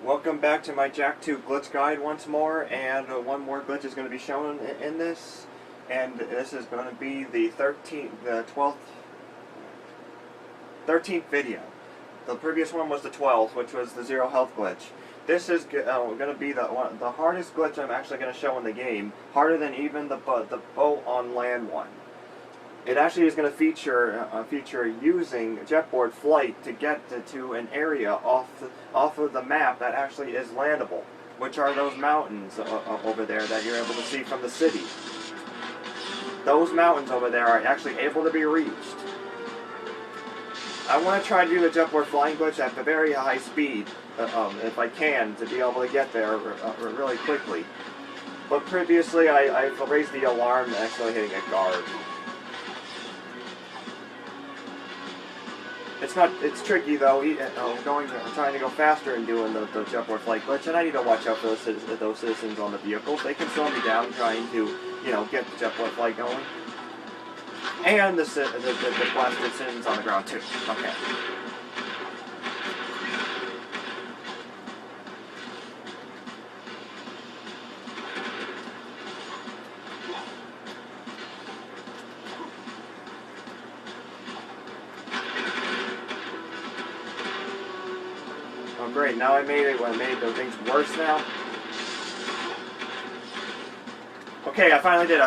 Welcome back to my Jak 2 glitch guide once more, and one more glitch is going to be shown in this, and this is going to be the 13th video. The previous one was the 12th, which was the zero health glitch. This is going to be the hardest glitch I'm actually going to show in the game, harder than even the boat on land one. It actually is going to feature using jetboard flight to get to an area off of the map that actually is landable, which are those mountains over there that you're able to see from the city. Those mountains over there are actually able to be reached. I want to try to do the jetboard flying glitch at a very high speed, if I can, to be able to get there really quickly. But previously I raised the alarm actually hitting a guard. It's tricky though, trying to go faster and doing the jetboard flight glitch, and I need to watch out for those citizens on the vehicles. They can slow me down trying to, get the jetboard flight going. And the blasted citizens on the ground too. Okay. Oh great, now I made the things worse now. Okay, I finally did.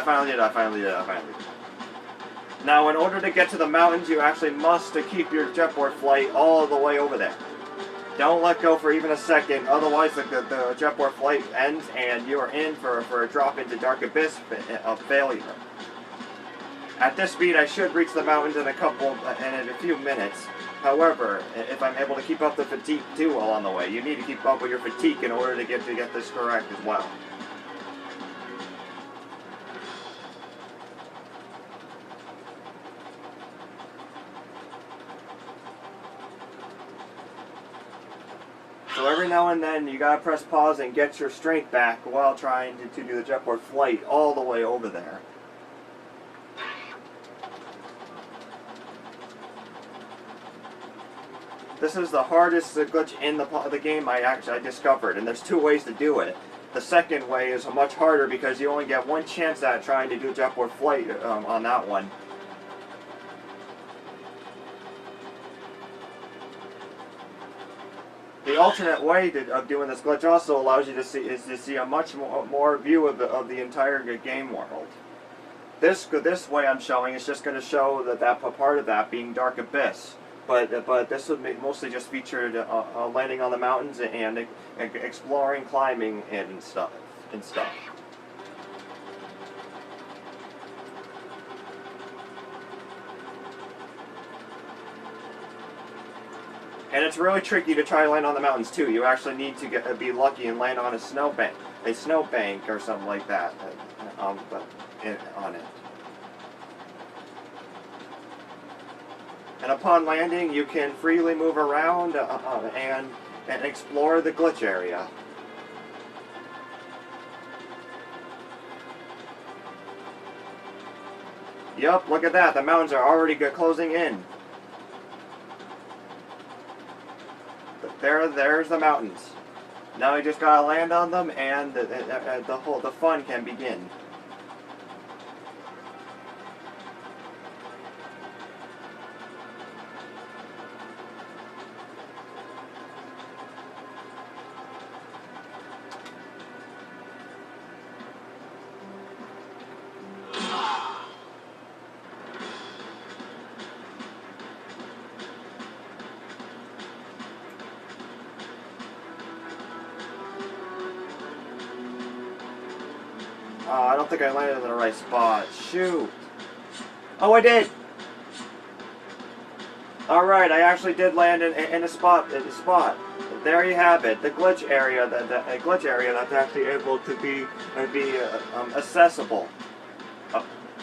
Now in order to get to the mountains, you actually must keep your jetboard flight all the way over there. Don't let go for even a second, otherwise the jetboard flight ends and you are in for a drop into Dark Abyss of failure. At this speed I should reach the mountains in a few minutes. However, if I'm able to keep up the fatigue too while on the way, you need to keep up with your fatigue in order to get this correct as well. So every now and then you gotta press pause and get your strength back while trying to do the jetboard flight all the way over there. This is the hardest glitch in the game I discovered, and there's two ways to do it. The second way is much harder because you only get one chance at trying to do jetboard flight on that one. The alternate way of doing this glitch also allows you to see a much more view of the entire game world. This way I'm showing is just going to show that part of that being Dark Abyss. But this would mostly just feature landing on the mountains and exploring, climbing, and stuff. And it's really tricky to try to land on the mountains too. You actually need to be lucky and land on a snowbank or something like that on it. And upon landing, you can freely move around and explore the glitch area. Yup, look at that. The mountains are already closing in. There's the mountains. Now you just gotta land on them, and the fun can begin. I don't think I landed in the right spot. Shoot. Oh, I did! Alright, I actually did land in a spot. There you have it. The glitch area. A glitch area that's actually able to be accessible.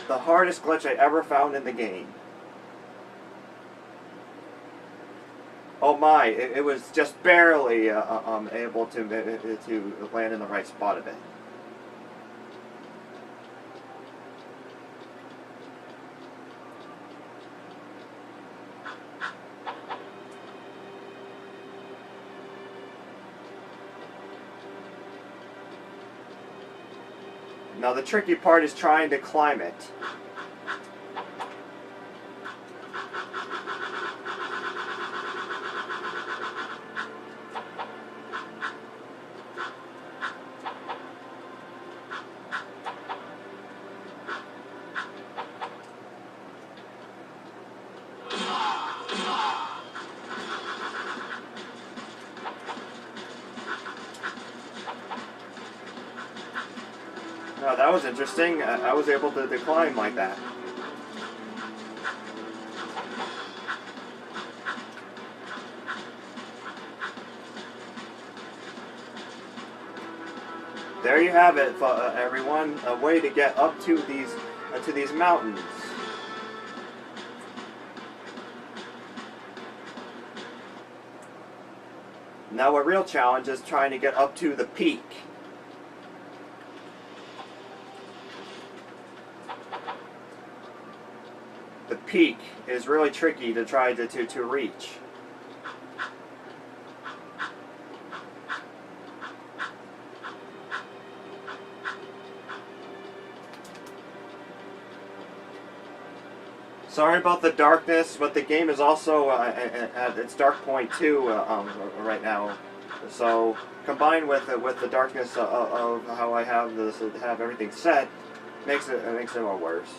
The hardest glitch I ever found in the game. Oh my, it was just barely able to land in the right spot of it. Now the tricky part is trying to climb it. Oh, that was interesting. I was able to decline like that. There you have it, everyone. A way to get up to these mountains. Now a real challenge is trying to get up to the peak. The peak is really tricky to try to reach. Sorry about the darkness, but the game is also at its dark point too right now. So combined with the darkness of how I have everything set, makes it more worse.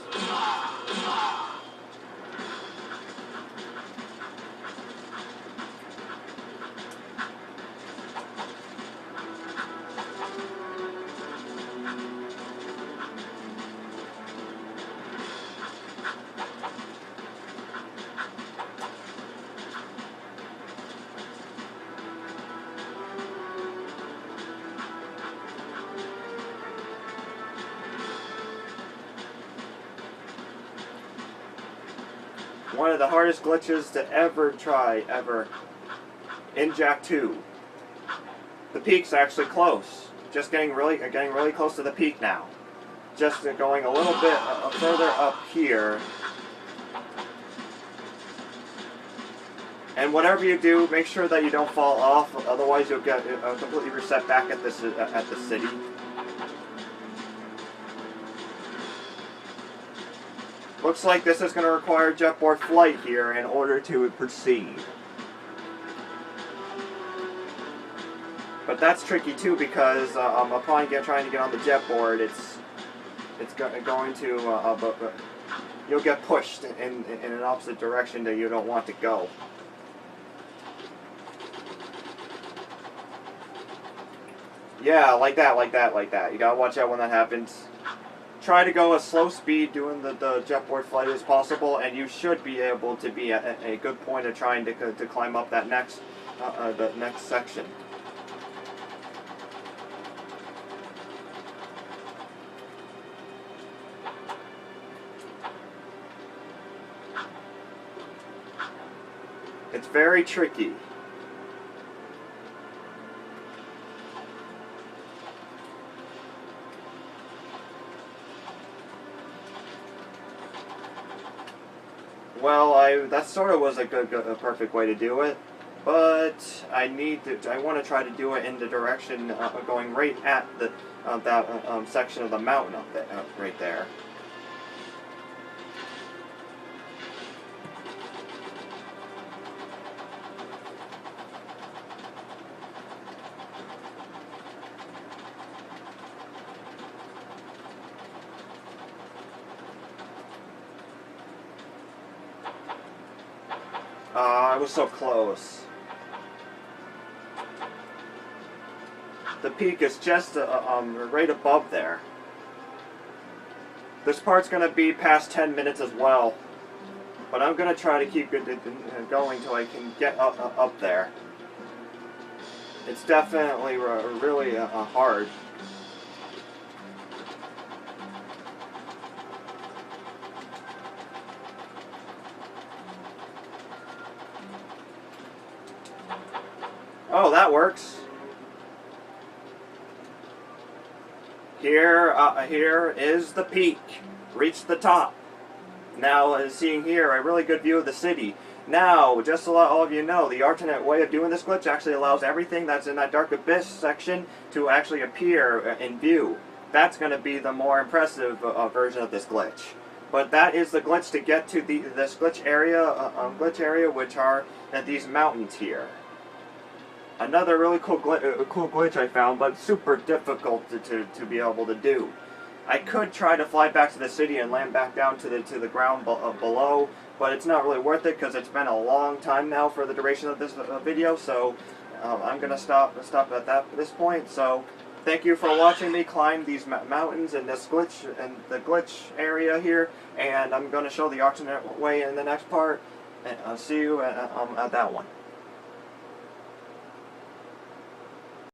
One of the hardest glitches to ever try, in Jak 2. The peak's actually close. Just getting really close to the peak now. Just going a little bit further up here. And whatever you do, make sure that you don't fall off. Otherwise, you'll get completely reset back at the city. Looks like this is going to require jetboard flight here in order to proceed. But that's tricky too because upon trying to get on the jetboard, it's going to you'll get pushed in an opposite direction that you don't want to go. Yeah, like that. You gotta watch out when that happens. Try to go as slow speed doing the jetboard flight as possible, and you should be able to be at a good point of trying to climb up that the next section. It's very tricky. Well, that sort of was a perfect way to do it, but I want to try to do it in the direction going right at that section of the mountain up there, right there. I was so close. The peak is just right above there. This part's going to be past 10 minutes as well, but I'm going to try to keep it going till I can get up there. It's definitely really hard. Oh, that works. Here is the peak. Reached the top. Now, as seeing here, a really good view of the city. Now, just to let all of you know, the alternate way of doing this glitch actually allows everything that's in that Dark Abyss section to actually appear in view. that's going to be the more impressive version of this glitch. But that is the glitch to get to this glitch area, which are these mountains here. Another really cool glitch I found, but super difficult to be able to do. I could try to fly back to the city and land back down to the ground below, but it's not really worth it because it's been a long time now for the duration of this video. So I'm gonna stop at this point. So thank you for watching me climb these mountains in this glitch the glitch area here, and I'm gonna show the alternate way in the next part. And I'll see you at that one.